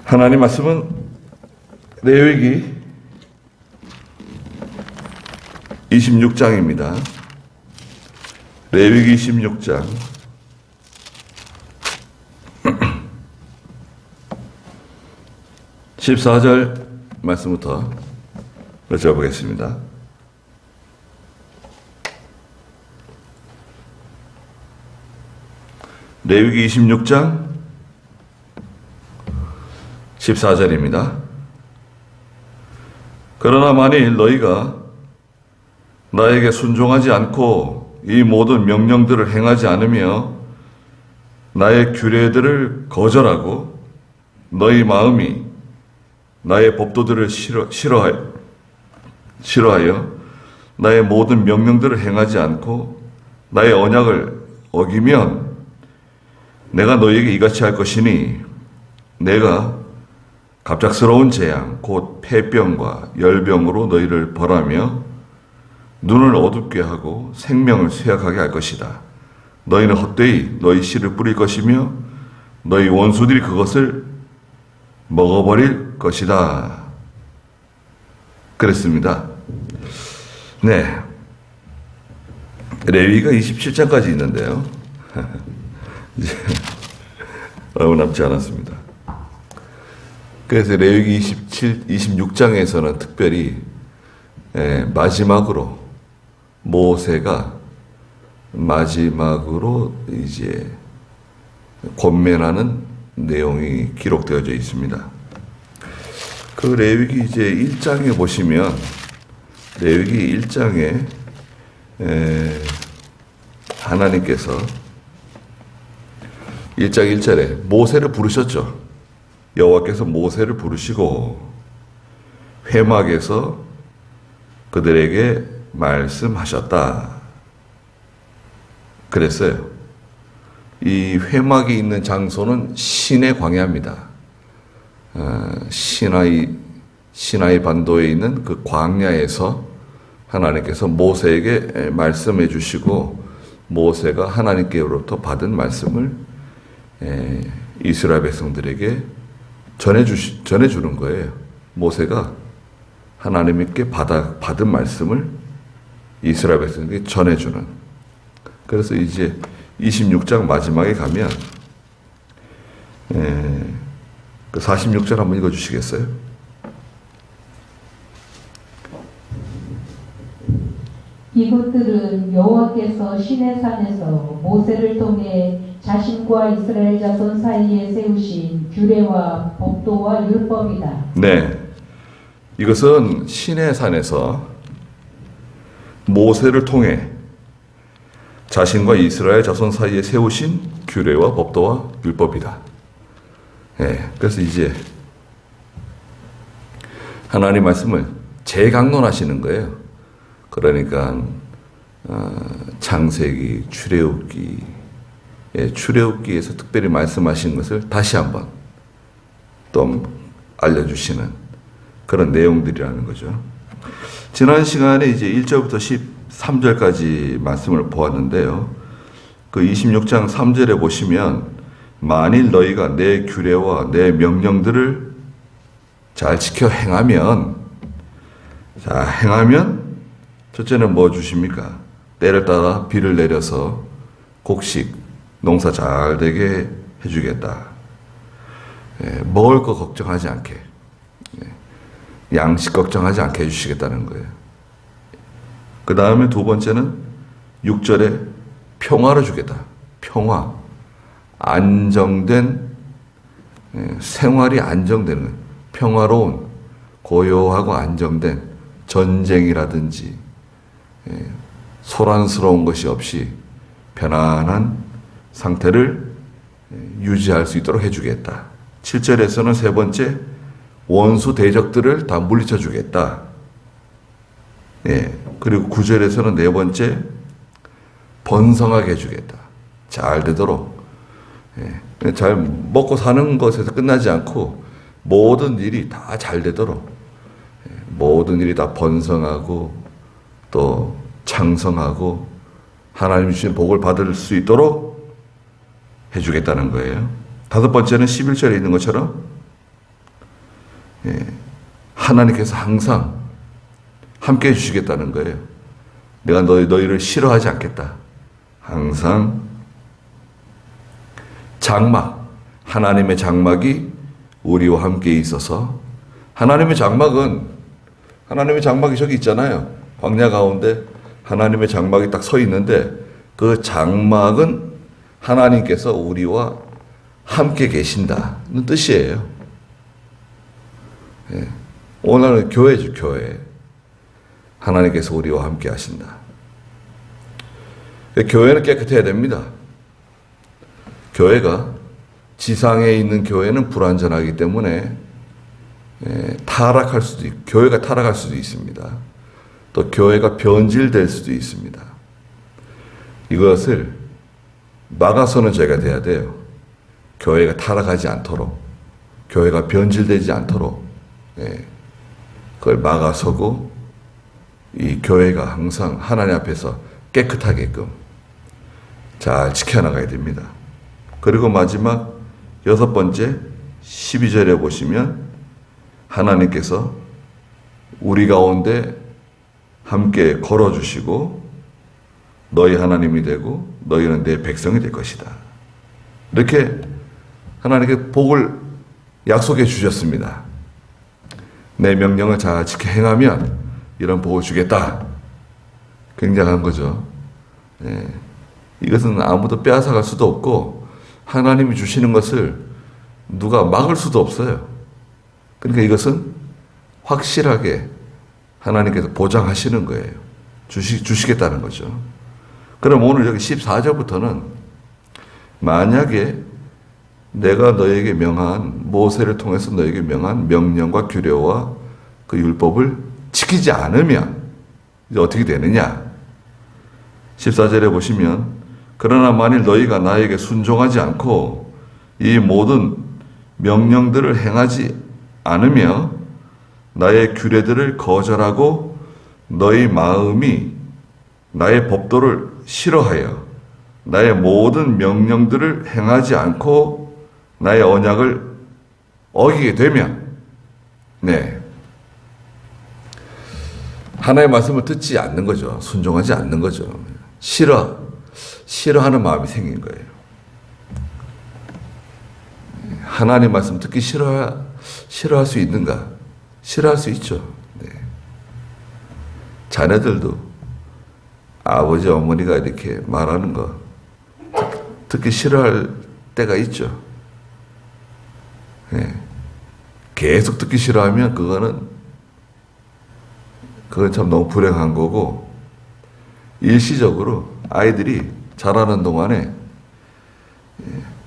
하나님 말씀은 레위기 26장입니다. 레위기 26장 14절 말씀부터 여쭤보겠습니다. 레위기 26장 14절입니다. 그러나 만일 너희가 나에게 순종하지 않고 이 모든 명령들을 행하지 않으며 나의 규례들을 거절하고 너희 마음이 나의 법도들을 싫어하여 나의 모든 명령들을 행하지 않고 나의 언약을 어기면 내가 너희에게 이같이 할 것이니 내가 갑작스러운 재앙 곧 폐병과 열병으로 너희를 벌하며 눈을 어둡게 하고 생명을 쇠약하게 할 것이다. 너희는 헛되이 너희 씨를 뿌릴 것이며 너희 원수들이 그것을 먹어버릴 것이다. 그랬습니다. 네, 레위기가 27장까지 있는데요. 이제 얼마 남지 않았습니다. 그래서 레위기 26장에서는 특별히 마지막으로 모세가 마지막으로 이제 권면하는 내용이 기록되어져 있습니다. 그 레위기 이제 1장에 보시면 레위기 1장에 하나님께서 1장 1절에 모세를 부르셨죠. 여호와께서 모세를 부르시고 회막에서 그들에게 말씀하셨다. 그랬어요. 이 회막이 있는 장소는 시내 광야입니다. 시나이 반도에 있는 그 광야에서 하나님께서 모세에게 말씀해 주시고 모세가 하나님께로부터 받은 말씀을 이스라엘 백성들에게 전해주는 거예요. 모세가 하나님께 받은 말씀을 이스라엘 백성에게 전해주는. 그래서 이제 26장 마지막에 가면 그 46절 한번 읽어주시겠어요? 이것들은 여호와께서 시내산에서 모세를 통해 자신과 이스라엘 자손 사이에 세우신 규례와 법도와 율법이다. 네, 이것은 시내산에서 모세를 통해 자신과 이스라엘 자손 사이에 세우신 규례와 법도와 율법이다. 네, 그래서 이제 하나님 말씀을 재강론하시는 거예요. 그러니까 창세기, 출애굽기, 출애굽기에서 특별히 말씀하신 것을 다시 한번 또 알려주시는 그런 내용들이라는 거죠. 지난 시간에 이제 1절부터 13절까지 말씀을 보았는데요. 그 26장 3절에 보시면 만일 너희가 내 규례와 내 명령들을 잘 지켜 행하면 첫째는 뭐 주십니까? 때를 따라 비를 내려서 곡식, 농사 잘 되게 해주겠다. 먹을 거 걱정하지 않게, 양식 걱정하지 않게 해주시겠다는 거예요. 그 다음에 두 번째는 6절에 평화를 주겠다. 평화, 안정된 생활이 안정되는 거예요. 평화로운, 고요하고 안정된 전쟁이라든지 소란스러운 것이 없이 편안한 상태를 유지할 수 있도록 해주겠다. 7절에서는 세 번째, 원수 대적들을 다 물리쳐 주겠다. 그리고 9절에서는 네 번째, 번성하게 해주겠다. 잘 되도록. 잘 먹고 사는 것에서 끝나지 않고 모든 일이 다 잘 되도록, 모든 일이 다 번성하고 또 창성하고 하나님 주신 복을 받을 수 있도록 해주겠다는 거예요. 다섯 번째는 11절에 있는 것처럼 하나님께서 항상 함께 해주시겠다는 거예요. 내가 너희를 싫어하지 않겠다. 항상 장막, 하나님의 장막이 우리와 함께 있어서, 하나님의 장막이 저기 있잖아요. 광야 가운데 하나님의 장막이 딱 서 있는데, 그 장막은 하나님께서 우리와 함께 계신다는 뜻이에요. 오늘은 교회죠, 교회. 하나님께서 우리와 함께 하신다. 교회는 깨끗해야 됩니다. 교회가, 지상에 있는 교회는 불완전하기 때문에 교회가 타락할 수도 있습니다. 또 교회가 변질될 수도 있습니다. 이것을 막아서는 저희가 돼야 돼요. 교회가 타락하지 않도록, 교회가 변질되지 않도록 그걸 막아서고, 이 교회가 항상 하나님 앞에서 깨끗하게끔 잘 지켜나가야 됩니다. 그리고 마지막 6번째 12절에 보시면 하나님께서 우리 가운데 함께 걸어주시고 너희 하나님이 되고 너희는 내 백성이 될 것이다. 이렇게 하나님께 복을 약속해 주셨습니다. 내 명령을 잘 지켜 행하면 이런 복을 주겠다. 굉장한 거죠. 이것은 아무도 빼앗아갈 수도 없고 하나님이 주시는 것을 누가 막을 수도 없어요. 그러니까 이것은 확실하게 하나님께서 보장하시는 거예요. 주시겠다는 거죠. 그럼 오늘 여기 14절부터는 만약에 내가 너에게 명한, 모세를 통해서 너에게 명한 명령과 규례와 그 율법을 지키지 않으면 이제 어떻게 되느냐? 14절에 보시면 그러나 만일 너희가 나에게 순종하지 않고 이 모든 명령들을 행하지 않으며 나의 규례들을 거절하고 너희 마음이 나의 법도를 싫어하여 나의 모든 명령들을 행하지 않고 나의 언약을 어기게 되면, 하나의 말씀을 듣지 않는 거죠. 순종하지 않는 거죠. 싫어하는 마음이 생긴 거예요. 하나님 말씀 듣기 싫어할 수 있는가? 싫어할 수 있죠. 자녀들도 아버지, 어머니가 이렇게 말하는 거 듣기 싫어할 때가 있죠. 계속 듣기 싫어하면 그건 참 너무 불행한 거고, 일시적으로 아이들이 자라는 동안에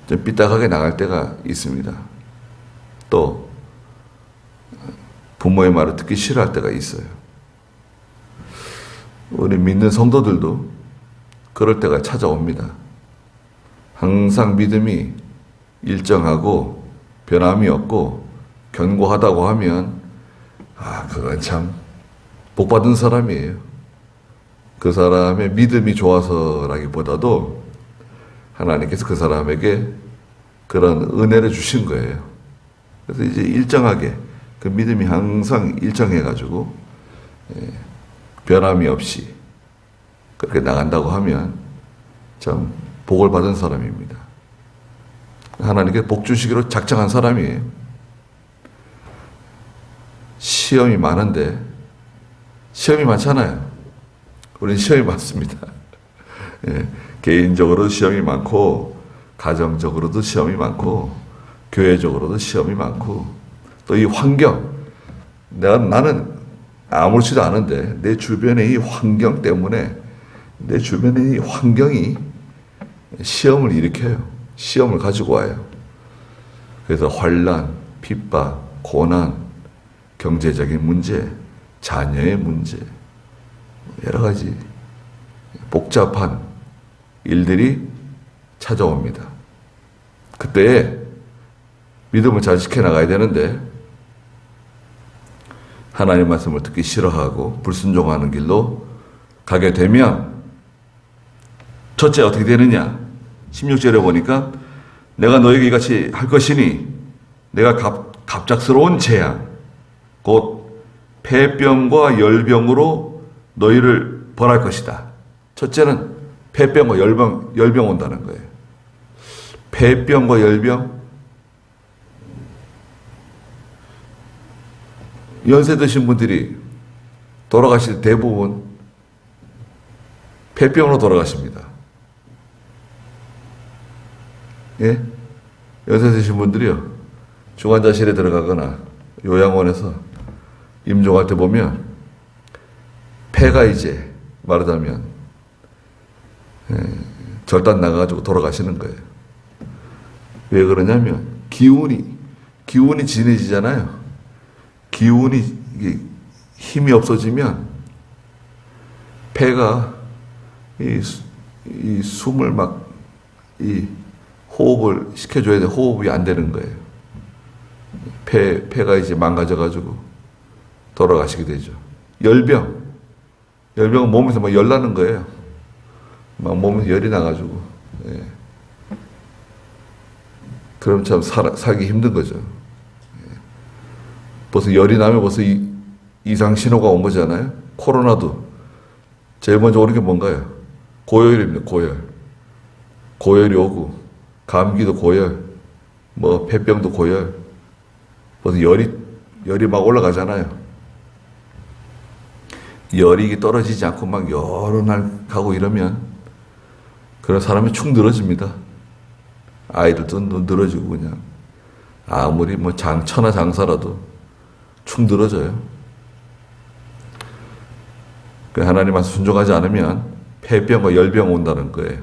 좀 삐딱하게 나갈 때가 있습니다. 또 부모의 말을 듣기 싫어할 때가 있어요. 우리 믿는 성도들도 그럴 때가 찾아옵니다. 항상 믿음이 일정하고 변함이 없고 견고하다고 하면 그건 참 복받은 사람이에요. 그 사람의 믿음이 좋아서라기보다도 하나님께서 그 사람에게 그런 은혜를 주신 거예요. 그래서 이제 일정하게 그 믿음이 항상 일정해가지고 변함이 없이 그렇게 나간다고 하면 참 복을 받은 사람입니다. 하나님께 복 주시기로 작정한 사람이에요. 시험이 많은데, 시험이 많잖아요. 우리는 시험이 많습니다. 개인적으로도 시험이 많고, 가정적으로도 시험이 많고, 교회적으로도 시험이 많고, 또 이 환경, 나는 아무렇지도 않은데 내 주변의 이 환경 때문에, 내 주변의 이 환경이 시험을 일으켜요. 시험을 가지고 와요. 그래서 환난, 핍박, 고난, 경제적인 문제, 자녀의 문제, 여러 가지 복잡한 일들이 찾아옵니다. 그때 믿음을 잘 지켜나가야 되는데 하나님 말씀을 듣기 싫어하고 불순종하는 길로 가게 되면 첫째 어떻게 되느냐? 16절에 보니까 내가 너에게 이같이 할 것이니 내가 갑작스러운 재앙, 곧 폐병과 열병으로 너희를 벌할 것이다. 첫째는 폐병과 열병 온다는 거예요. 폐병과 열병. 연세 드신 분들이 돌아가실 때 대부분 폐병으로 돌아가십니다. 예? 연세 드신 분들이요, 중환자실에 들어가거나 요양원에서 임종할 때 보면 폐가 이제 말하자면 절단 나가가지고 돌아가시는 거예요. 왜 그러냐면 기운이 진해지잖아요. 기운이 이게 힘이 없어지면 폐가 이 숨을 막 이 호흡을 시켜줘야 돼. 호흡이 안 되는 거예요. 폐가 이제 망가져가지고 돌아가시게 되죠. 열병은 몸에서 막 열 나는 거예요. 막 몸에서 열이 나가지고. 예. 그럼 참 살기 힘든 거죠. 예. 벌써 열이 나면 벌써 이상 신호가 온 거잖아요. 코로나도 제일 먼저 오는 게 뭔가요? 고열입니다. 고열이 오고, 감기도 고열, 뭐 폐병도 고열. 벌써 열이 막 올라가잖아요. 열이 떨어지지 않고 막 여러 날 가고 이러면 그런 사람이 축 늘어집니다. 아이들도 늘어지고 그냥 아무리 뭐 천하장사라도 축 늘어져요. 하나님 말씀 순종하지 않으면 폐병과 열병 온다는 거예요.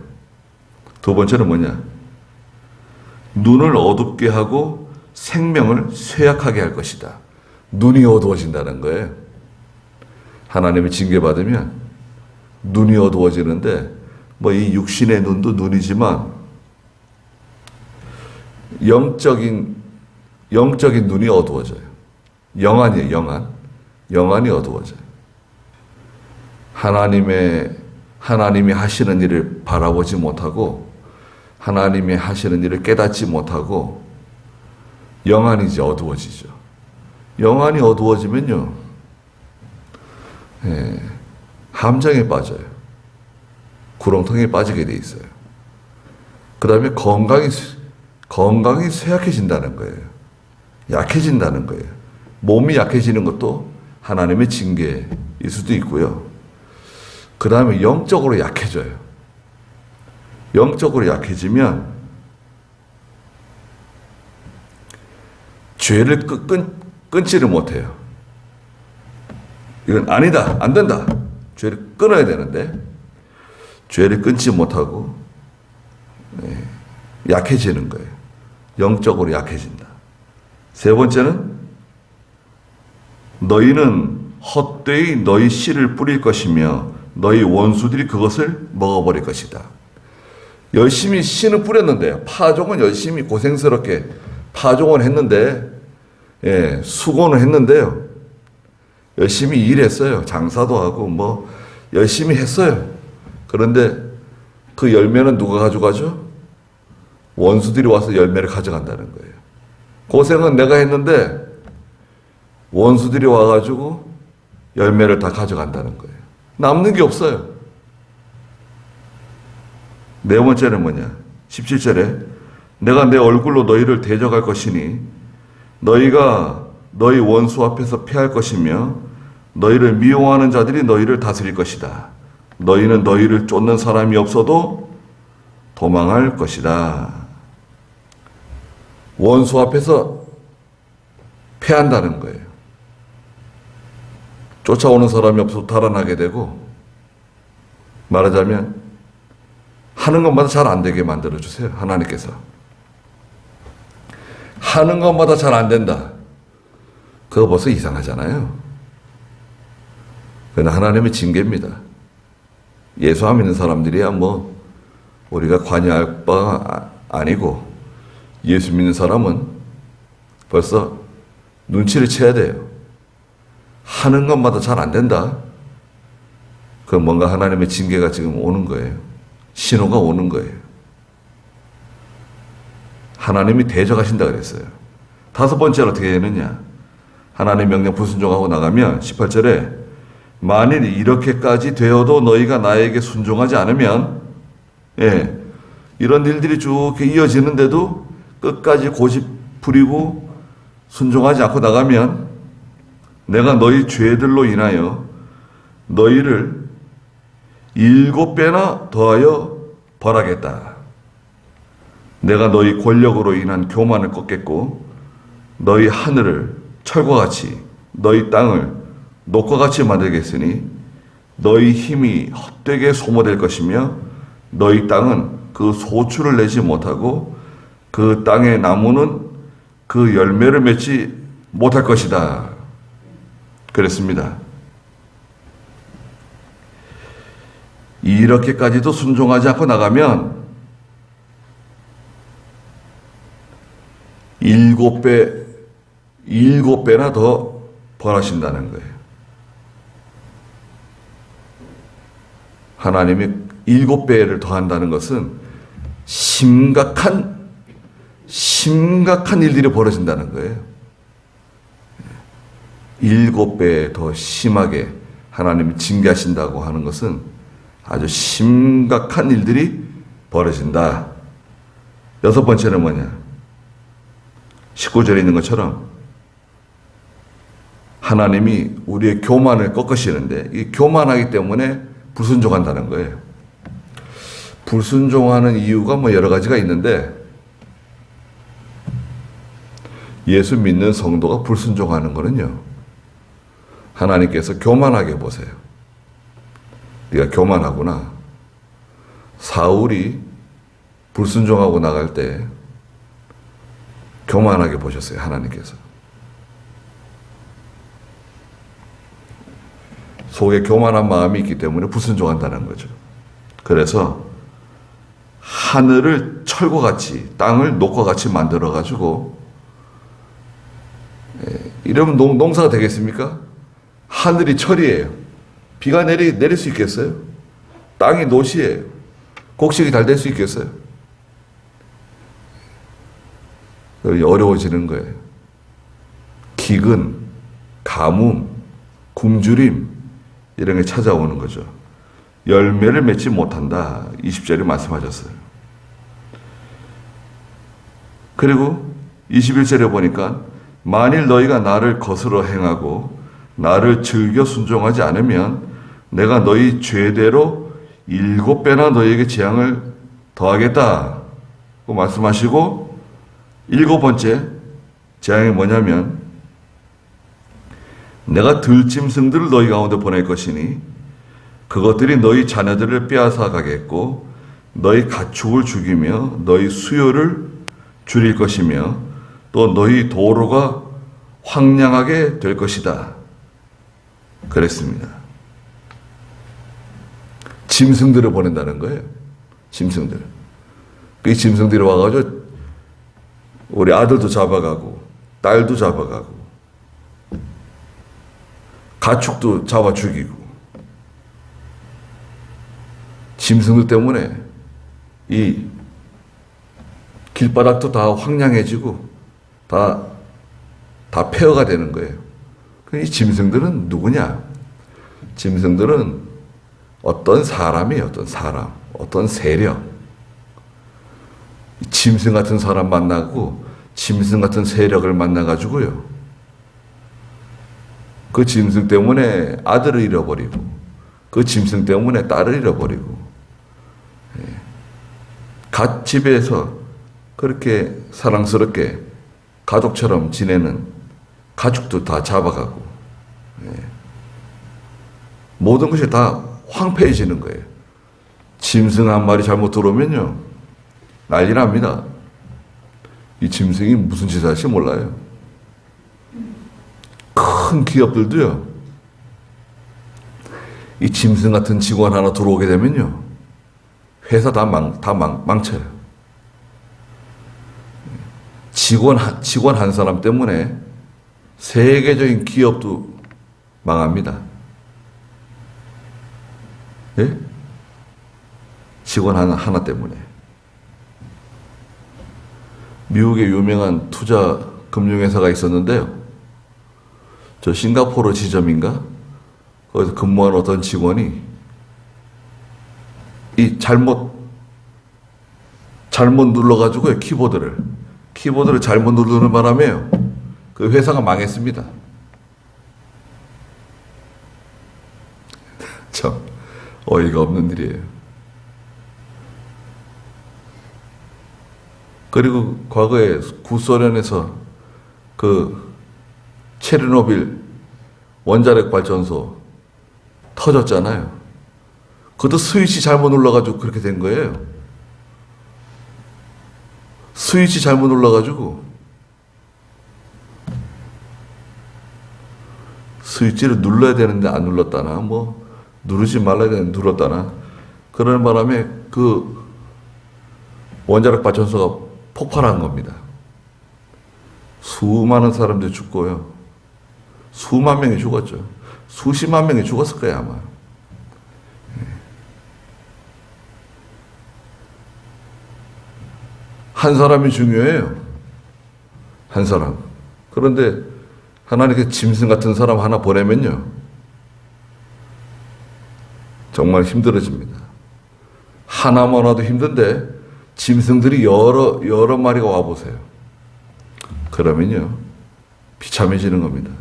두 번째는 뭐냐? 눈을 어둡게 하고 생명을 쇠약하게 할 것이다. 눈이 어두워진다는 거예요. 하나님의 징계받으면 눈이 어두워지는데, 뭐 이 육신의 눈도 눈이지만 영적인 눈이 어두워져요. 영안이에요, 영안이 어두워져요. 하나님이 하시는 일을 바라보지 못하고, 하나님이 하시는 일을 깨닫지 못하고, 영안이 이제 어두워지죠. 영안이 어두워지면요, 예, 함정에 빠져요. 구렁텅이에 빠지게 돼 있어요. 그 다음에 건강이 쇠약해진다는 거예요. 약해진다는 거예요. 몸이 약해지는 것도 하나님의 징계일 수도 있고요. 그 다음에 영적으로 약해져요. 영적으로 약해지면 죄를 끊지를 못해요. 이건 아니다, 안 된다. 죄를 끊어야 되는데 죄를 끊지 못하고 약해지는 거예요. 영적으로 약해진다. 세 번째는 너희는 헛되이 너희 씨를 뿌릴 것이며 너희 원수들이 그것을 먹어버릴 것이다. 열심히 씨는 뿌렸는데요. 파종은 열심히 고생스럽게 파종을 했는데, 예, 수고는 했는데요. 열심히 일했어요. 장사도 하고 뭐 열심히 했어요. 그런데 그 열매는 누가 가져가죠? 원수들이 와서 열매를 가져간다는 거예요. 고생은 내가 했는데 원수들이 와가지고 열매를 다 가져간다는 거예요. 남는 게 없어요. 네 번째는 뭐냐? 17절에 내가 내 얼굴로 너희를 대적할 것이니 너희가 너희 원수 앞에서 패할 것이며 너희를 미워하는 자들이 너희를 다스릴 것이다. 너희는 너희를 쫓는 사람이 없어도 도망할 것이다. 원수 앞에서 패한다는 거예요. 쫓아오는 사람이 없어도 달아나게 되고, 말하자면 하는 것마다 잘 안 되게 만들어주세요. 하나님께서. 하는 것마다 잘 안 된다. 그거 벌써 이상하잖아요. 그건 하나님의 징계입니다. 예수 안 믿는 사람들이야 뭐 우리가 관여할 바 아니고, 예수 믿는 사람은 벌써 눈치를 채야 돼요. 하는 것마다 잘 안 된다. 그건 뭔가 하나님의 징계가 지금 오는 거예요. 신호가 오는 거예요. 하나님이 대적하신다 그랬어요. 다섯 번째로 어떻게 되느냐? 하나님의 명령 불순종하고 나가면 18절에 만일 이렇게까지 되어도 너희가 나에게 순종하지 않으면 이런 일들이 쭉 이어지는데도 끝까지 고집 부리고 순종하지 않고 나가면 내가 너희 죄들로 인하여 너희를 7배나 더하여 벌하겠다. 내가 너희 권력으로 인한 교만을 꺾겠고 너희 하늘을 철과 같이 너희 땅을 녹과 같이 만들겠으니 너희 힘이 헛되게 소모될 것이며 너희 땅은 그 소출을 내지 못하고 그 땅의 나무는 그 열매를 맺지 못할 것이다. 그랬습니다. 이렇게까지도 순종하지 않고 나가면 7배나 더 벌하신다는 거예요. 하나님이 7배를 더한다는 것은 심각한 일들이 벌어진다는 거예요. 7배 더 심하게 하나님이 징계하신다고 하는 것은 아주 심각한 일들이 벌어진다. 6번째는 뭐냐? 19절에 있는 것처럼 하나님이 우리의 교만을 꺾으시는데 이 교만하기 때문에 불순종한다는 거예요. 불순종하는 이유가 뭐 여러 가지가 있는데 예수 믿는 성도가 불순종하는 거는요. 하나님께서 교만하게 보세요. 네가 교만하구나. 사울이 불순종하고 나갈 때 교만하게 보셨어요. 하나님께서. 속에 교만한 마음이 있기 때문에 불순종한다는 거죠. 그래서 하늘을 철과 같이 땅을 녹과 같이 만들어 가지고 이러면 농사가 되겠습니까? 하늘이 철이에요. 비가 내릴 수 있겠어요? 땅이 노시예요. 곡식이 잘 될 수 있겠어요? 어려워지는 거예요. 기근, 가뭄, 굶주림 이런 게 찾아오는 거죠. 열매를 맺지 못한다. 20절에 말씀하셨어요. 그리고 21절에 보니까 만일 너희가 나를 거스러 행하고 나를 즐겨 순종하지 않으면 내가 너희 죄대로 7배나 너희에게 재앙을 더하겠다. 고 말씀하시고 7번째 재앙이 뭐냐면 내가 들짐승들을 너희 가운데 보낼 것이니 그것들이 너희 자녀들을 빼앗아 가겠고 너희 가축을 죽이며 너희 수요를 줄일 것이며 또 너희 도로가 황량하게 될 것이다. 그랬습니다. 짐승들을 보낸다는 거예요. 짐승들. 그 짐승들이 와가지고 우리 아들도 잡아가고 딸도 잡아가고 가축도 잡아 죽이고 짐승들 때문에 이 길바닥도 다 황량해지고 다 폐허가 되는 거예요. 이 짐승들은 누구냐? 짐승들은 어떤 사람이에요. 어떤 사람, 어떤 세력. 짐승 같은 사람 만나고 짐승 같은 세력을 만나가지고요. 그 짐승 때문에 아들을 잃어버리고 그 짐승 때문에 딸을 잃어버리고 집에서 그렇게 사랑스럽게 가족처럼 지내는 가축도 다 잡아가고 모든 것이 다 황폐해지는 거예요. 짐승 한 마리 잘못 들어오면요 난리 납니다. 이 짐승이 무슨 짓을 할지 몰라요. 큰 기업들도요 이 짐승 같은 직원 하나 들어오게 되면요 회사 다 망쳐요. 직원 한 사람 때문에 세계적인 기업도 망합니다. 예? 직원 하나 때문에. 미국의 유명한 투자 금융회사가 있었는데요. 저 싱가포르 지점인가? 거기서 근무하는 어떤 직원이 이 잘못 눌러가지고요, 키보드를 잘못 누르는 바람에요, 그 회사가 망했습니다. 참 어이가 없는 일이에요. 그리고 과거에 구소련에서 그 체르노빌 원자력 발전소 터졌잖아요. 그것도 스위치 잘못 눌러가지고 그렇게 된 거예요. 스위치 잘못 눌러가지고 스위치를 눌러야 되는데 안 눌렀다나, 뭐 누르지 말아야 되는데 눌렀다나, 그러는 바람에 그 원자력 발전소가 폭발한 겁니다. 수많은 사람들이 죽고요, 수만 명이 죽었죠. 수십만 명이 죽었을 거예요, 아마. 한 사람이 중요해요. 한 사람. 그런데 하나님께 짐승 같은 사람 하나 보내면요, 정말 힘들어집니다. 하나만 와도 힘든데 짐승들이 여러 마리가 와보세요. 그러면요, 비참해지는 겁니다.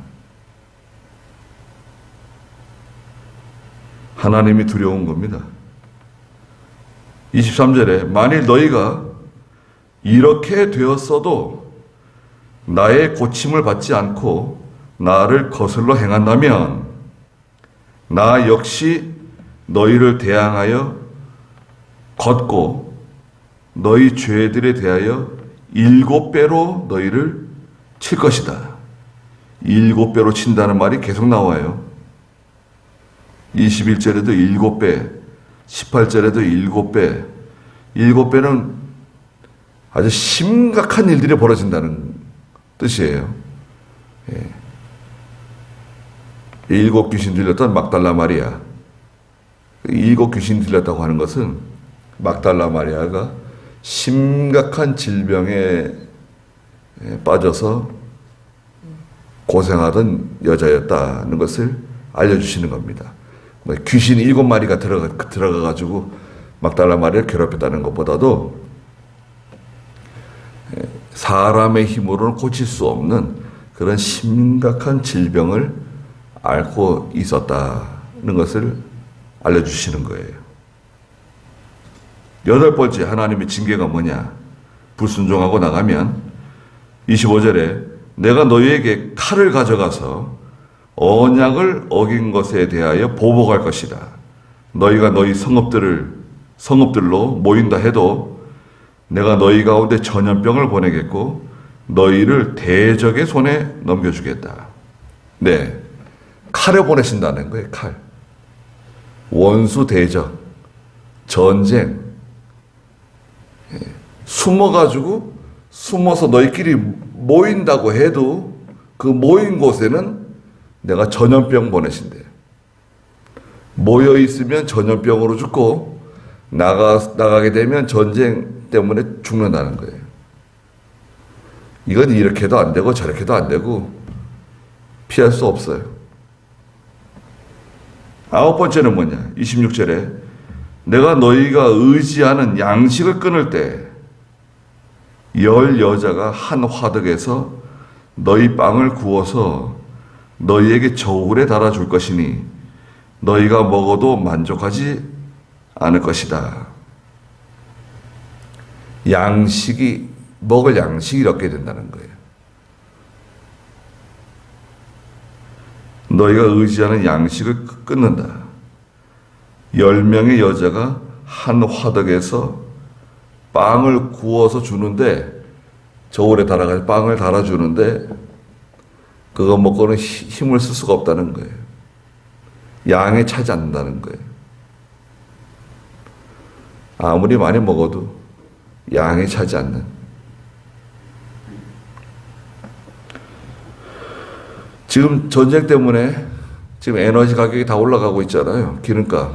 하나님이 두려운 겁니다. 23절에 만일 너희가 이렇게 되었어도 나의 고침을 받지 않고 나를 거슬러 행한다면 나 역시 너희를 대항하여 걷고 너희 죄들에 대하여 7배로 너희를 칠 것이다. 7배로 친다는 말이 계속 나와요. 21절에도 7배, 18절에도 7배. 7배는 아주 심각한 일들이 벌어진다는 뜻이에요. 예. 7 귀신 들렸던 막달라 마리아. 7 귀신 들렸다고 하는 것은 막달라 마리아가 심각한 질병에 빠져서 고생하던 여자였다는 것을 알려주시는 겁니다. 귀신이 7마리가 들어가가지고 막달라 마리아를 괴롭혔다는 것보다도 사람의 힘으로는 고칠 수 없는 그런 심각한 질병을 앓고 있었다는 것을 알려주시는 거예요. 8번째 하나님의 징계가 뭐냐? 불순종하고 나가면 25절에 내가 너희에게 칼을 가져가서 언약을 어긴 것에 대하여 보복할 것이다. 너희가 너희 성읍들로 모인다 해도 내가 너희 가운데 전염병을 보내겠고 너희를 대적의 손에 넘겨주겠다. 네, 칼을 보내신다는 거예요. 칼. 원수 대적, 전쟁. 숨어서 너희끼리 모인다고 해도 그 모인 곳에는 내가 전염병 보내신대요. 모여 있으면 전염병으로 죽고 나가게 되면 전쟁 때문에 죽는다는 거예요. 이건 이렇게도 안 되고 저렇게도 안 되고 피할 수 없어요. 9번째는 뭐냐? 26절에 내가 너희가 의지하는 양식을 끊을 때 10 여자가 한 화덕에서 너희 빵을 구워서 너희에게 저울에 달아줄 것이니 너희가 먹어도 만족하지 않을 것이다. 먹을 양식이 얻게 된다는 거예요. 너희가 의지하는 양식을 끊는다. 10명의 여자가 한 화덕에서 빵을 구워서 주는데, 저울에 달아가지고 빵을 달아주는데 그거 먹고는 힘을 쓸 수가 없다는 거예요. 양에 차지 않는다는 거예요. 아무리 많이 먹어도 양에 차지 않는. 지금 전쟁 때문에 지금 에너지 가격이 다 올라가고 있잖아요. 기름값.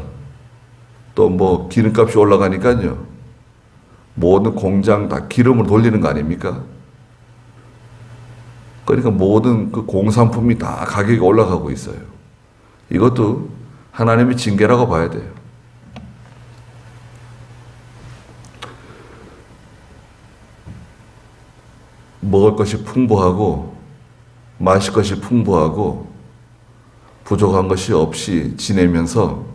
또 뭐 기름값이 올라가니까요. 모든 공장 다 기름을 돌리는 거 아닙니까? 그러니까 모든 그 공산품이 다 가격이 올라가고 있어요. 이것도 하나님의 징계라고 봐야 돼요. 먹을 것이 풍부하고 마실 것이 풍부하고 부족한 것이 없이 지내면서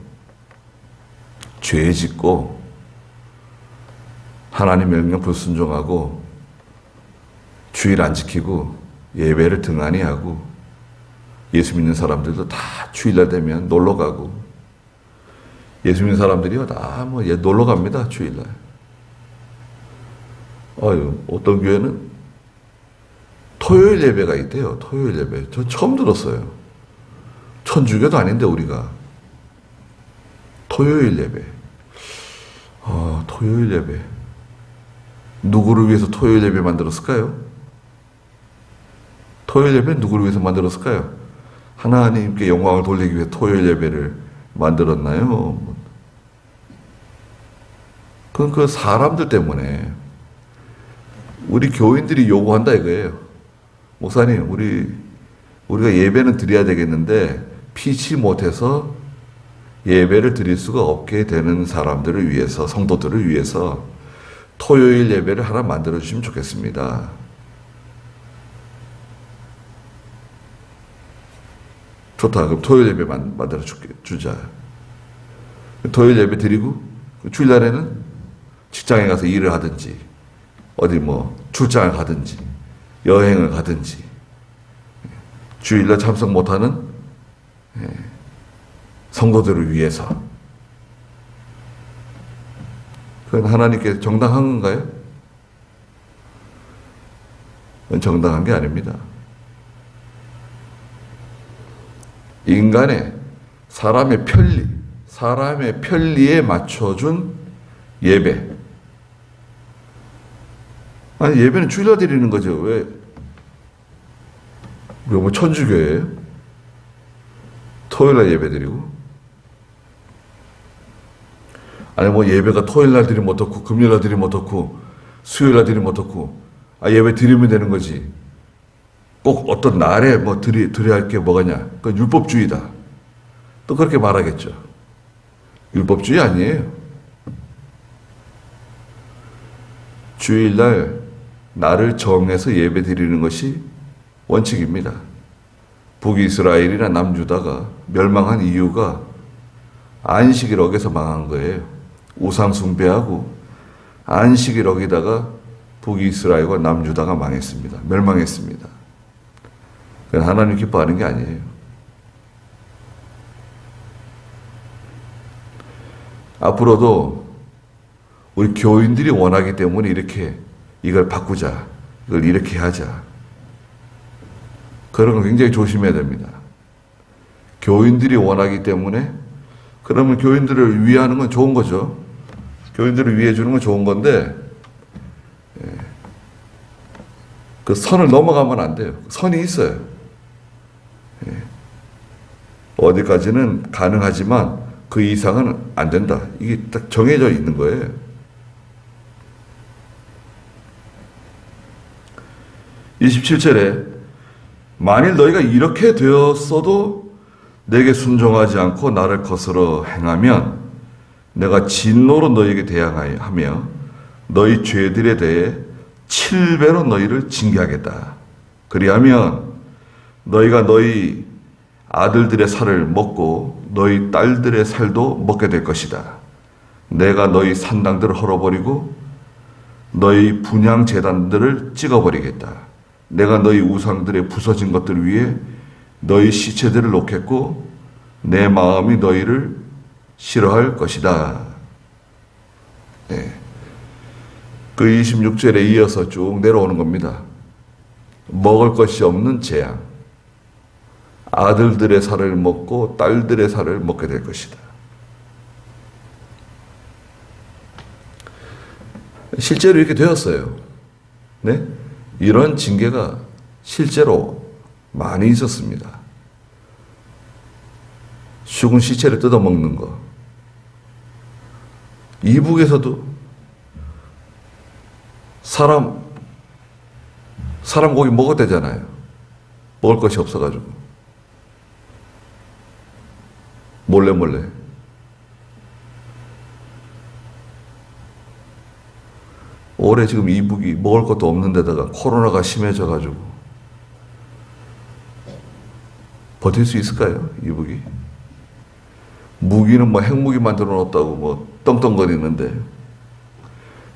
죄 짓고 하나님 명령 불순종하고 주일 안 지키고 예배를 등한히 하고 예수 믿는 사람들도 다 주일날 되면 놀러 가고 예수 믿는 사람들이요 다 뭐 놀러 갑니다 주일날. 어떤 교회는 토요일 예배가 있대요. 토요일 예배. 저 처음 들었어요. 천주교도 아닌데 우리가 토요일 예배. 토요일 예배. 누구를 위해서 토요일 예배 만들었을까요? 토요일 예배 누구를 위해서 만들었을까요? 하나님께 영광을 돌리기 위해 토요일 예배를 만들었나요? 그건 그 사람들 때문에 우리 교인들이 요구한다 이거예요. 목사님, 우리가 예배는 드려야 되겠는데 피치 못해서 예배를 드릴 수가 없게 되는 사람들을 위해서, 성도들을 위해서 토요일 예배를 하나 만들어 주시면 좋겠습니다. 좋다. 그럼 토요일 예배 만들어 주자. 토요일 예배 드리고 주일날에는 직장에 가서 일을 하든지 어디 뭐 출장을 가든지 여행을 가든지 주일날 참석 못하는 성도들을 위해서. 그건 하나님께 정당한 건가요? 그건 정당한 게 아닙니다. 인간의 사람의 편리에 맞춰준 예배. 아니 예배는 주일날 드리는 거죠. 왜 뭐 천주교예요? 토요일날 예배 드리고? 아니 뭐 예배가 토요일날 드리면 어떻고 금요일날 드리면 어떻고 수요일날 드리면 어떻고 예배 드리면 되는 거지. 꼭 어떤 날에 뭐 드려야 할 게 뭐가냐? 그건 율법주의다. 또 그렇게 말하겠죠. 율법주의 아니에요. 주일날 날을 정해서 예배 드리는 것이 원칙입니다. 북이스라엘이나 남유다가 멸망한 이유가 안식일 어겨서 망한 거예요. 우상 숭배하고 안식일 어기다가 북이스라엘과 남유다가 망했습니다. 멸망했습니다. 그건 하나님 기뻐하는 게 아니에요. 앞으로도 우리 교인들이 원하기 때문에 이걸 바꾸자. 이걸 이렇게 하자. 그런 거 굉장히 조심해야 됩니다. 교인들이 원하기 때문에 그러면 교인들을 위하는 건 좋은 거죠. 교인들을 위해 주는 건 좋은 건데 그 선을 넘어가면 안 돼요. 선이 있어요. 어디까지는 가능하지만 그 이상은 안 된다. 이게 딱 정해져 있는 거예요. 27절에 만일 너희가 이렇게 되었어도 내게 순종하지 않고 나를 거스러 행하면 내가 진노로 너희에게 대항하며 너희 죄들에 대해 7배로 너희를 징계하겠다. 그리하면 너희가 너희 아들들의 살을 먹고 너희 딸들의 살도 먹게 될 것이다. 내가 너희 산당들을 헐어버리고 너희 분향 제단들을 찍어버리겠다. 내가 너희 우상들의 부서진 것들 위에 너희 시체들을 놓겠고 내 마음이 너희를 싫어할 것이다. 네. 그 26절에 이어서 쭉 내려오는 겁니다. 먹을 것이 없는 재앙. 아들들의 살을 먹고 딸들의 살을 먹게 될 것이다. 실제로 이렇게 되었어요. 네? 이런 징계가 실제로 많이 있었습니다. 죽은 시체를 뜯어먹는 거. 이북에서도 사람 고기 먹었대잖아요. 먹을 것이 없어가지고 몰래 올해 지금 이북이 먹을 것도 없는 데다가 코로나가 심해져가지고 버틸 수 있을까요? 이북이 무기는 뭐 핵무기 만들어 놓았다고 뭐 떵떵거리는데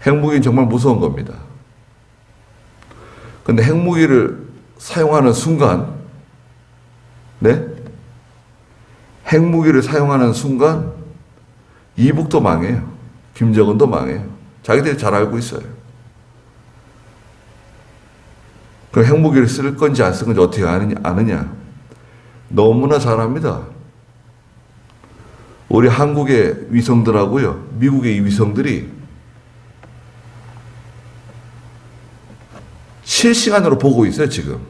핵무기는 정말 무서운 겁니다. 근데 핵무기를 사용하는 순간, 네? 핵무기를 사용하는 순간 이북도 망해요. 김정은도 망해요. 자기들이 잘 알고 있어요. 그 핵무기를 쓸 건지 안 쓸 건지 어떻게 아느냐? 너무나 잘 압니다. 우리 한국의 위성들하고요, 미국의 이 위성들이 실시간으로 보고 있어요, 지금.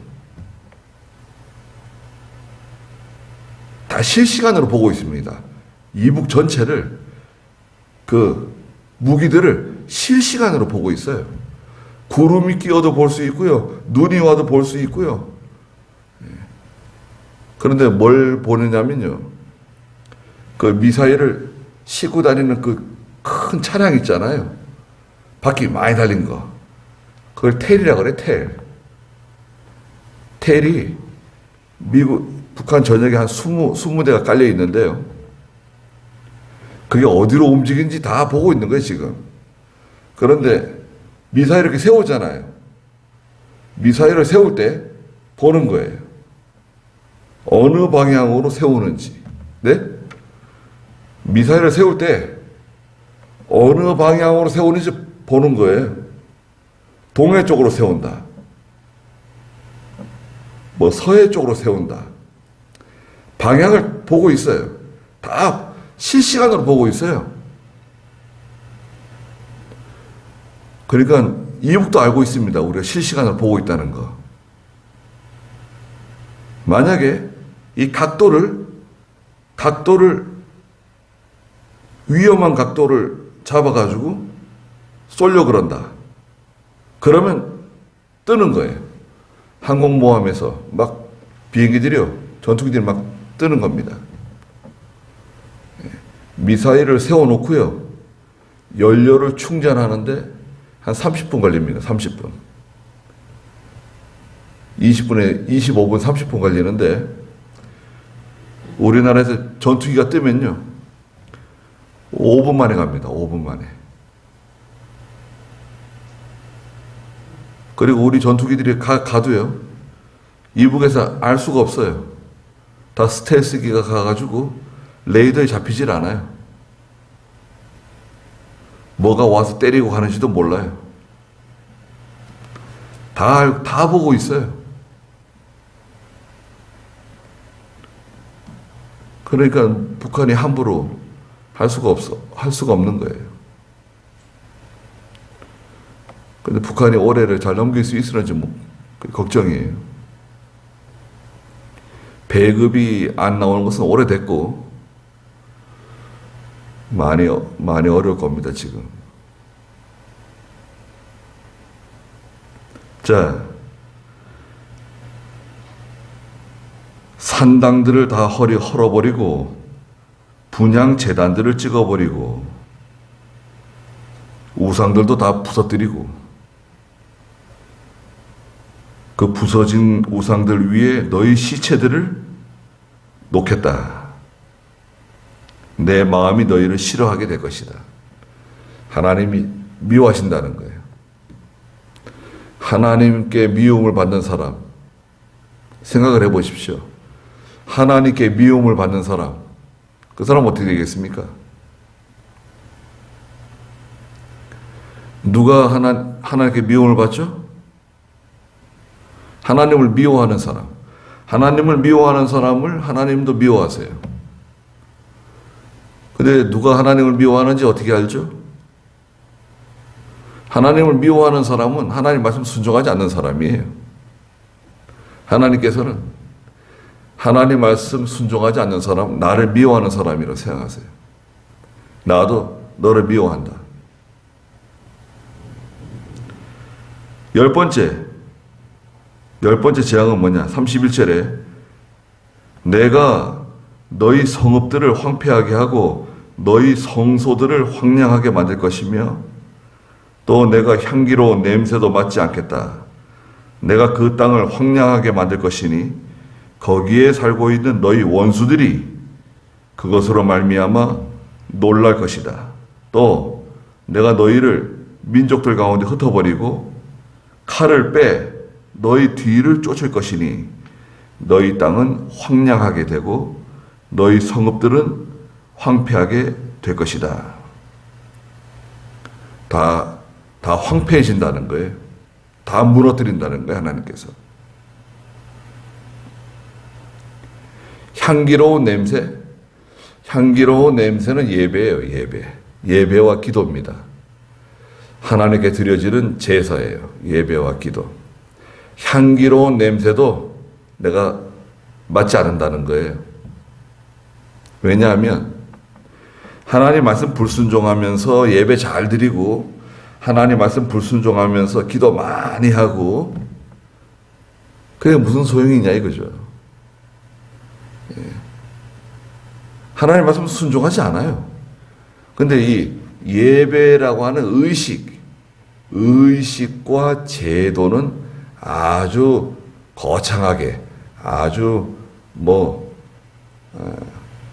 다 실시간으로 보고 있습니다. 이북 전체를, 그 무기들을 실시간으로 보고 있어요. 구름이 끼어도 볼 수 있고요, 눈이 와도 볼 수 있고요. 그런데 뭘 보느냐면요, 그 미사일을 싣고 다니는 그 큰 차량 있잖아요. 바퀴 많이 달린 거. 그걸 텔이라고 그래, 텔. 텔이 북한 전역에 한 20대가 깔려 있는데요. 그게 어디로 움직이는지 다 보고 있는 거예요, 지금. 그런데 미사일을 이렇게 세우잖아요. 미사일을 세울 때 보는 거예요. 어느 방향으로 세우는지. 네? 미사일을 세울 때 어느 방향으로 세우는지 보는 거예요. 동해 쪽으로 세운다. 뭐 서해 쪽으로 세운다. 방향을 보고 있어요. 다 실시간으로 보고 있어요. 그러니까 이북도 알고 있습니다. 우리가 실시간으로 보고 있다는 거. 만약에 이 각도를 위험한 각도를 잡아가지고 쏠려 그런다. 그러면 뜨는 거예요. 항공모함에서 막 비행기들이요, 전투기들이 막 뜨는 겁니다. 미사일을 세워놓고요, 연료를 충전하는데 한 30분 걸립니다. 30분. 25분, 30분 걸리는데, 우리나라에서 전투기가 뜨면요, 5분 만에 갑니다. 5분 만에. 그리고 우리 전투기들이 가도요, 이북에서 알 수가 없어요. 다 스텔스기가 가가지고 레이더에 잡히질 않아요. 뭐가 와서 때리고 가는지도 몰라요. 다 보고 있어요. 그러니까 북한이 함부로 할 수가 없는 거예요. 근데 북한이 올해를 잘 넘길 수 있을지 걱정이에요. 배급이 안 나오는 것은 오래됐고, 많이 어려울 겁니다, 지금. 자, 산당들을 다 헐어버리고, 분향재단들을 찍어버리고, 우상들도 다 부서뜨리고, 그 부서진 우상들 위에 너희 시체들을 놓겠다. 내 마음이 너희를 싫어하게 될 것이다. 하나님이 미워하신다는 거예요. 하나님께 미움을 받는 사람, 생각을 해보십시오. 하나님께 미움을 받는 사람, 그 사람 어떻게 되겠습니까? 누가 하나님께 미움을 받죠? 하나님을 미워하는 사람. 하나님을 미워하는 사람을 하나님도 미워하세요. 근데 누가 하나님을 미워하는지 어떻게 알죠? 하나님을 미워하는 사람은 하나님 말씀 순종하지 않는 사람이에요. 하나님께서는 하나님 말씀 순종하지 않는 사람, 나를 미워하는 사람이라고 생각하세요. 나도 너를 미워한다. 10번째, 열 번째 재앙은 뭐냐? 31절에 내가 너희 성읍들을 황폐하게 하고 너희 성소들을 황량하게 만들 것이며 또 내가 향기로운 냄새도 맡지 않겠다. 내가 그 땅을 황량하게 만들 것이니 거기에 살고 있는 너희 원수들이 그것으로 말미암아 놀랄 것이다. 또 내가 너희를 민족들 가운데 흩어버리고 칼을 빼 너희 뒤를 쫓을 것이니 너희 땅은 황량하게 되고 너희 성읍들은 황폐하게 될 것이다. 다 황폐해진다는 거예요. 다 무너뜨린다는 거예요, 하나님께서. 향기로운 냄새. 향기로운 냄새는 예배예요, 예배. 예배와 기도입니다. 하나님께 드려지는 제사예요, 예배와 기도. 향기로운 냄새도 내가 맡지 않는다는 거예요. 왜냐하면 하나님 말씀 불순종하면서 예배 잘 드리고 하나님 말씀 불순종하면서 기도 많이 하고 그게 무슨 소용이냐 이거죠. 하나님 말씀 순종하지 않아요. 근데 이 예배라고 하는 의식과 제도는 아주 거창하게, 아주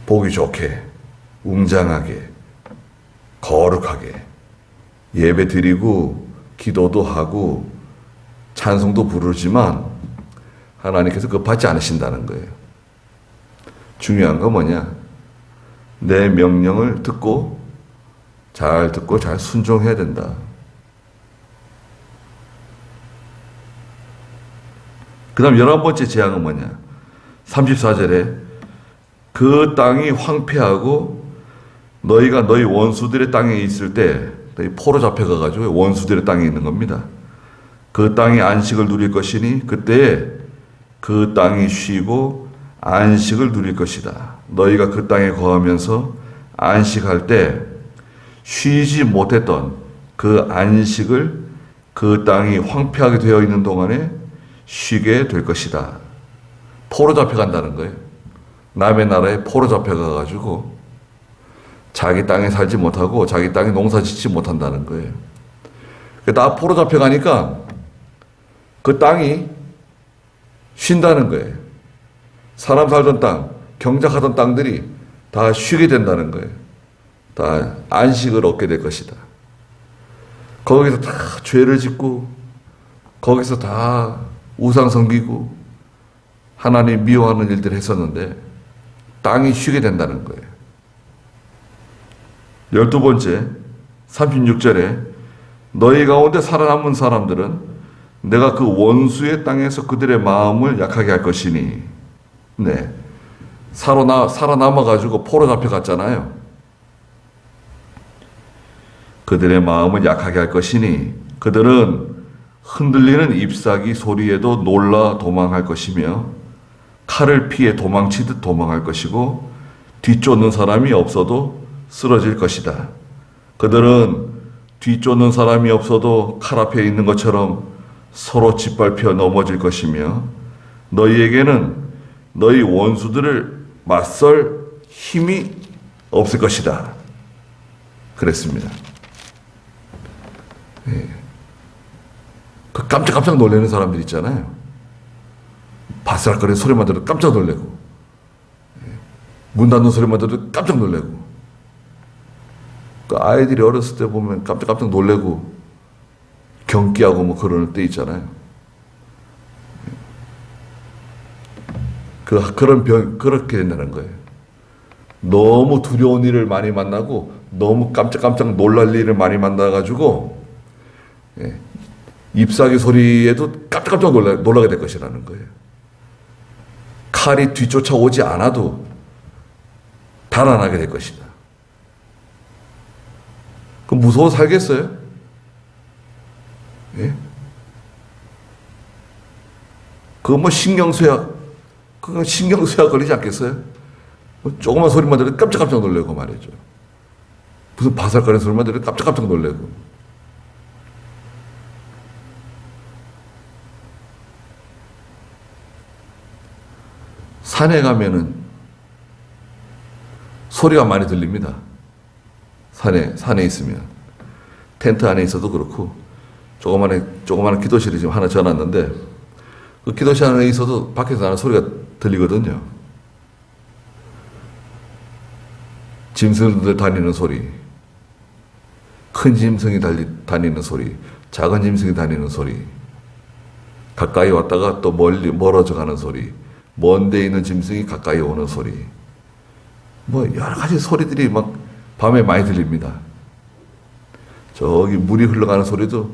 보기 좋게, 웅장하게, 거룩하게 예배 드리고 기도도 하고 찬송도 부르지만 하나님께서 그거 받지 않으신다는 거예요. 중요한 건 뭐냐? 내 명령을 듣고 잘 순종해야 된다. 그 다음 11번째 재앙은 뭐냐? 34절에 그 땅이 황폐하고 너희가 너희 원수들의 땅에 있을 때 포로 잡혀가가지고 원수들의 땅에 있는 겁니다. 그 땅이 안식을 누릴 것이니 그때에 그 땅이 쉬고 안식을 누릴 것이다. 너희가 그 땅에 거하면서 안식할 때 쉬지 못했던 그 안식을 그 땅이 황폐하게 되어 있는 동안에 쉬게 될 것이다. 포로 잡혀간다는 거예요. 남의 나라에 포로 잡혀가가지고 자기 땅에 살지 못하고 자기 땅에 농사 짓지 못한다는 거예요. 나 포로 잡혀가니까 그 땅이 쉰다는 거예요. 사람 살던 땅, 경작하던 땅들이 다 쉬게 된다는 거예요. 다 안식을 얻게 될 것이다. 거기서 다 죄를 짓고 거기서 다 우상 섬기고 하나님 미워하는 일들을 했었는데 땅이 쉬게 된다는 거예요. 12번째 36절에 너희 가운데 살아남은 사람들은 내가 그 원수의 땅에서 그들의 마음을 약하게 할 것이니 네. 살아남아가지고 포로 잡혀갔잖아요. 그들의 마음을 약하게 할 것이니 그들은 흔들리는 잎사귀 소리에도 놀라 도망할 것이며 칼을 피해 도망치듯 도망할 것이고 뒤쫓는 사람이 없어도 쓰러질 것이다. 그들은 뒤쫓는 사람이 없어도 칼 앞에 있는 것처럼 서로 짓밟혀 넘어질 것이며 너희에게는 너희 원수들을 맞설 힘이 없을 것이다. 그랬습니다. 그 깜짝 놀라는 사람들 있잖아요. 바스락거리는 소리만 들어도 깜짝 놀래고 문 닫는 소리만 들어도 깜짝 놀래고 그 아이들이 어렸을 때 보면 깜짝 놀래고 경기하고 그럴 때 있잖아요. 그렇게 된다는 거예요. 너무 두려운 일을 많이 만나고 너무 깜짝 놀랄 일을 많이 만나가지고 잎사귀 소리에도 깜짝 놀라게 될 것이라는 거예요. 칼이 뒤쫓아오지 않아도 달아나게 될 것이다. 그럼 무서워 살겠어요? 예? 그거 신경쇠약 걸리지 않겠어요? 조그만 소리만 들어도 깜짝 놀래고 말이죠. 무슨 바삭거리는 소리만 들어도 깜짝 놀래고. 산에 가면은 소리가 많이 들립니다. 산에 있으면. 텐트 안에 있어도 그렇고, 조그마한 기도실이 지금 하나 지어놨는데, 그 기도실 안에 있어도 밖에서 나는 소리가 들리거든요. 짐승들 다니는 소리, 큰 짐승이 다니는 소리, 작은 짐승이 다니는 소리, 가까이 왔다가 또 멀어져 가는 소리, 먼 데 있는 짐승이 가까이 오는 소리, 뭐 여러 가지 소리들이 막 밤에 많이 들립니다. 저기 물이 흘러가는 소리도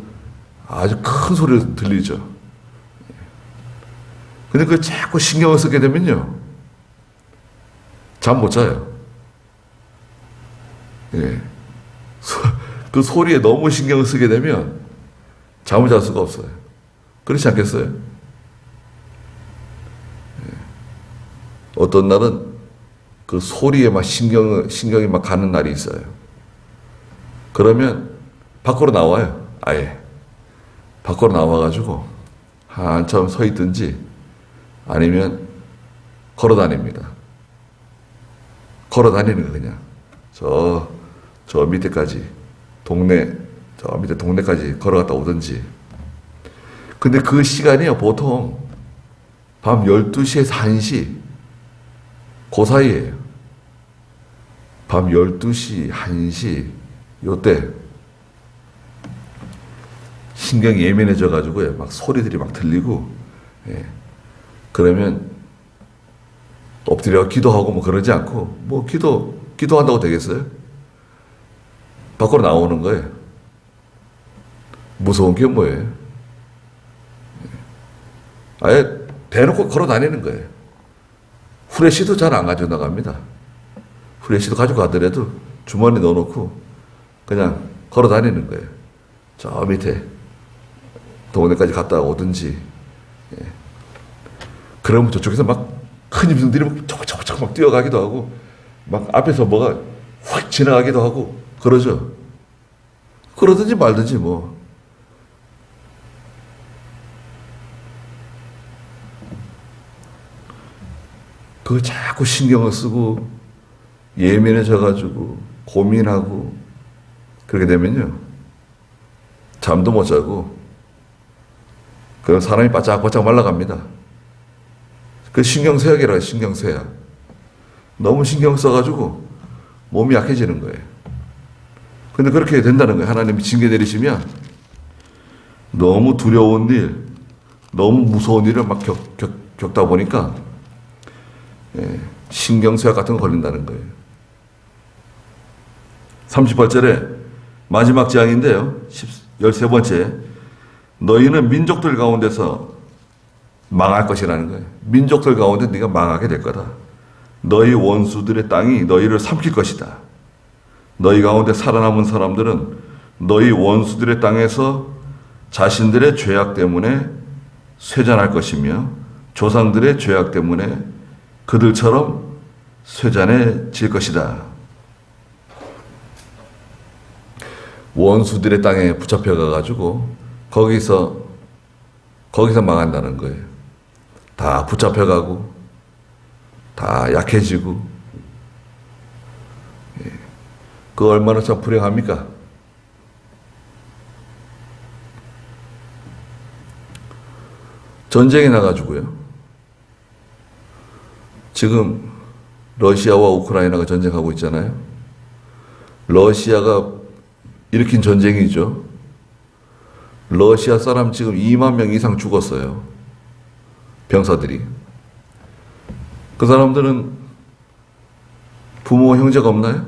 아주 큰 소리로 들리죠. 근데 그걸 자꾸 신경을 쓰게 되면요, 잠 못 자요. 예. 그 소리에 너무 신경을 쓰게 되면 잠을 잘 수가 없어요. 그렇지 않겠어요? 예. 어떤 날은 그 소리에 막 신경이 막 가는 날이 있어요. 그러면 밖으로 나와요. 아예. 밖으로 나와가지고 한참 서 있든지 아니면 걸어 다닙니다. 걸어 다니는 거 그냥. 저 밑에까지, 저 밑에 동네까지 걸어갔다 오든지. 근데 그 시간이요, 보통 밤 12시에서 1시, 그 사이에요. 밤 12시, 1시, 요때 신경이 예민해져가지고요, 막 소리들이 막 들리고, 예. 그러면 엎드려 기도하고 뭐 그러지 않고, 뭐 기도한다고 되겠어요? 밖으로 나오는 거예요. 무서운 게 뭐예요? 아예 대놓고 걸어 다니는 거예요. 후레쉬도 잘 안 가지고 나갑니다. 후레쉬도 가지고 가더라도 주머니 넣어놓고 그냥 걸어 다니는 거예요. 저 밑에 동네까지 갔다 오든지. 예. 그러면 저쪽에서 막 큰 짐승들이 막 초고초고 막 뛰어가기도 하고, 막 앞에서 뭐가 확 지나가기도 하고 그러죠. 그러든지 말든지 뭐. 그거 자꾸 신경을 쓰고 예민해져가지고 고민하고 그렇게 되면요, 잠도 못 자고 그럼 사람이 바짝바짝 말라갑니다. 그 신경쇠약이라, 신경쇠약. 너무 신경 써가지고 몸이 약해지는 거예요. 근데 그렇게 된다는 거예요. 하나님이 징계 내리시면 너무 두려운 일, 너무 무서운 일을 막 겪다 보니까, 예, 신경쇠약 같은 거 걸린다는 거예요. 38절에 마지막 재앙인데요, 13번째, 너희는 민족들 가운데서 망할 것이라는 거예요. 민족들 가운데 네가 망하게 될 거다. 너희 원수들의 땅이 너희를 삼킬 것이다. 너희 가운데 살아남은 사람들은 너희 원수들의 땅에서 자신들의 죄악 때문에 쇠잔할 것이며 조상들의 죄악 때문에 그들처럼 쇠잔해질 것이다. 원수들의 땅에 붙잡혀 가가지고 거기서 망한다는 거예요. 다 붙잡혀가고 다 약해지고. 예. 그 얼마나 참 불행합니까? 전쟁이 나가지고요, 지금 러시아와 우크라이나가 전쟁하고 있잖아요. 러시아가 일으킨 전쟁이죠. 러시아 사람 지금 2만 명 이상 죽었어요. 병사들이. 그 사람들은 부모, 형제가 없나요?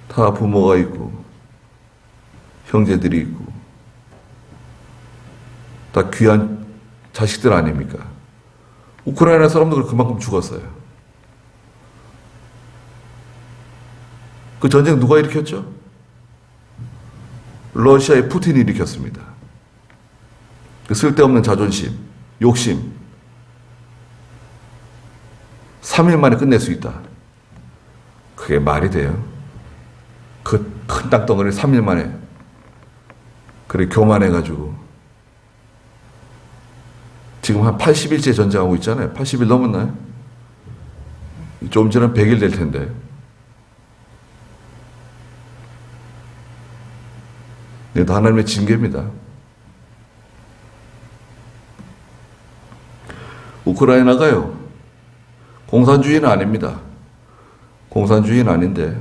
다 부모가 있고 형제들이 있고 다 귀한 자식들 아닙니까? 우크라이나 사람도 그만큼 죽었어요. 그 전쟁 누가 일으켰죠? 러시아의 푸틴이 일으켰습니다. 그 쓸데없는 자존심, 욕심. 3일 만에 끝낼 수 있다. 그게 말이 돼요? 그 큰 땅덩어리를 3일 만에 그렇게 교만해가지고 지금 한 80일째 전쟁하고 있잖아요. 80일 넘었나요? 좀 전에 100일 될 텐데. 이것도 하나님의 징계입니다. 우크라이나가요, 공산주의는 아닙니다. 공산주의는 아닌데,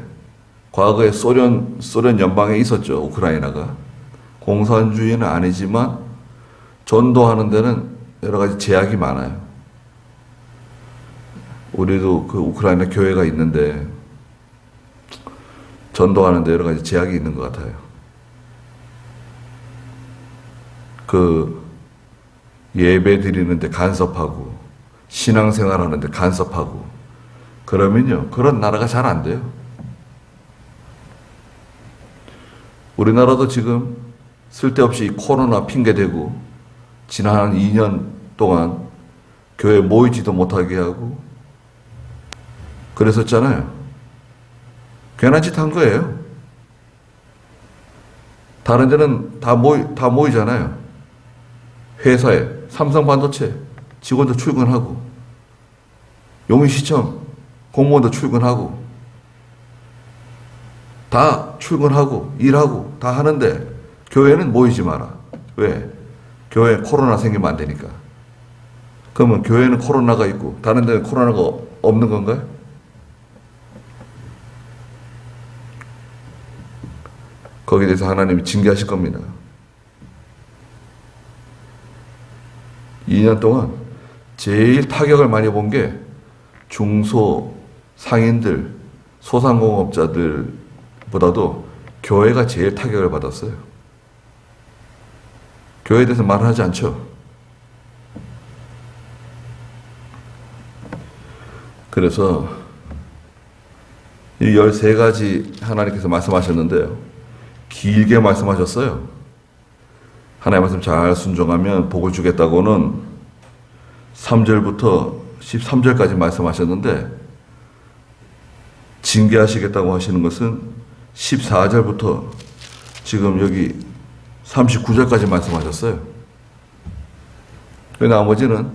과거에 소련 연방에 있었죠, 우크라이나가. 공산주의는 아니지만, 전도하는 데는 여러 가지 제약이 많아요. 우리도 그 우크라이나 교회가 있는데, 전도하는 데 여러 가지 제약이 있는 것 같아요. 그, 예배 드리는데 간섭하고, 신앙생활 하는데 간섭하고, 그러면요, 그런 나라가 잘 안 돼요. 우리나라도 지금 쓸데없이 코로나 핑계대고, 지난 한 2년 동안 교회 모이지도 못하게 하고, 그랬었잖아요. 괜한 짓 한 거예요. 다른 데는 다 모이잖아요. 회사에, 삼성반도체 직원도 출근하고, 용인시청 공무원도 출근하고, 다 출근하고, 일하고, 다 하는데, 교회는 모이지 마라. 왜? 교회에 코로나 생기면 안 되니까. 그러면 교회는 코로나가 있고, 다른 데는 코로나가 없는 건가요? 거기에 대해서 하나님이 징계하실 겁니다. 2년 동안 제일 타격을 많이 본 게 중소 상인들, 소상공업자들보다도 교회가 제일 타격을 받았어요. 교회에 대해서 말을 하지 않죠. 그래서 이 13가지 하나님께서 말씀하셨는데요. 길게 말씀하셨어요. 하나님의 말씀 잘 순종하면 복을 주겠다고는 3절부터 13절까지 말씀하셨는데, 징계하시겠다고 하시는 것은 14절부터 지금 여기 39절까지 말씀하셨어요. 그 나머지는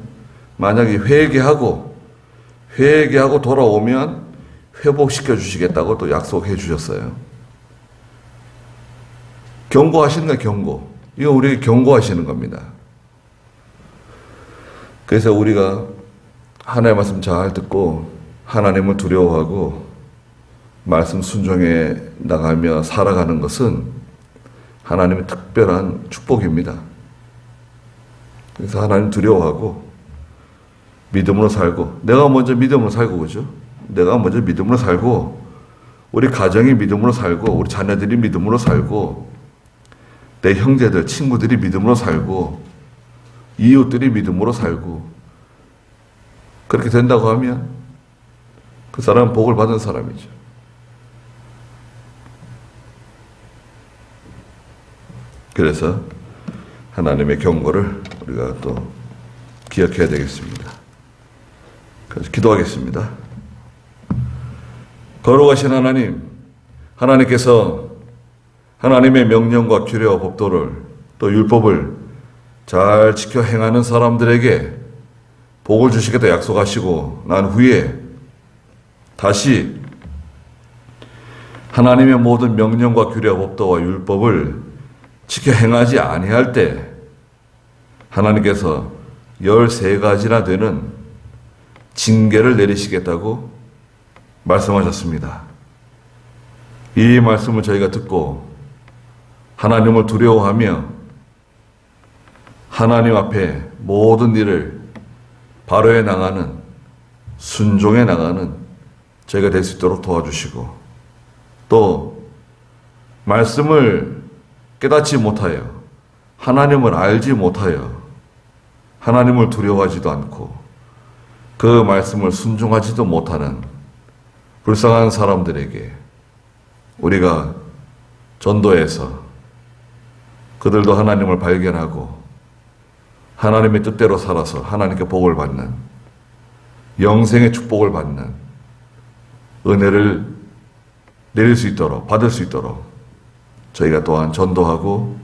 만약에 회개하고 돌아오면 회복시켜 주시겠다고 또 약속해 주셨어요. 경고하시는 거예요, 경고. 이거 우리에게 경고하시는 겁니다. 그래서 우리가 하나님의 말씀 잘 듣고 하나님을 두려워하고 말씀 순종해 나가며 살아가는 것은 하나님의 특별한 축복입니다. 그래서 하나님 두려워하고 믿음으로 살고, 내가 먼저 믿음으로 살고, 그죠? 내가 먼저 믿음으로 살고, 우리 가정이 믿음으로 살고, 우리 자녀들이 믿음으로 살고, 내 형제들, 친구들이 믿음으로 살고, 이웃들이 믿음으로 살고, 그렇게 된다고 하면 그 사람은 복을 받은 사람이죠. 그래서 하나님의 경고를 우리가 또 기억해야 되겠습니다. 그래서 기도하겠습니다. 거룩하신 하나님, 하나님께서 하나님의 명령과 규례와 법도를 또 율법을 잘 지켜 행하는 사람들에게 복을 주시겠다 약속하시고 난 후에 다시 하나님의 모든 명령과 규례와 법도와 율법을 지켜 행하지 아니할 때 하나님께서 13가지나 되는 징계를 내리시겠다고 말씀하셨습니다. 이 말씀을 저희가 듣고 하나님을 두려워하며 하나님 앞에 모든 일을 바로해 나가는, 순종해 나가는 저희가 될 수 있도록 도와주시고, 또 말씀을 깨닫지 못하여, 하나님을 알지 못하여, 하나님을 두려워하지도 않고 그 말씀을 순종하지도 못하는 불쌍한 사람들에게 우리가 전도해서 그들도 하나님을 발견하고 하나님의 뜻대로 살아서 하나님께 복을 받는, 영생의 축복을 받는 은혜를 내릴 수 있도록, 받을 수 있도록 저희가 또한 전도하고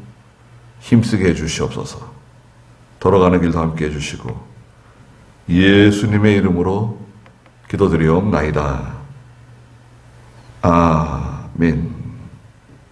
힘쓰게 해 주시옵소서. 돌아가는 길도 함께 해주시고 예수님의 이름으로 기도드리옵나이다. 아멘.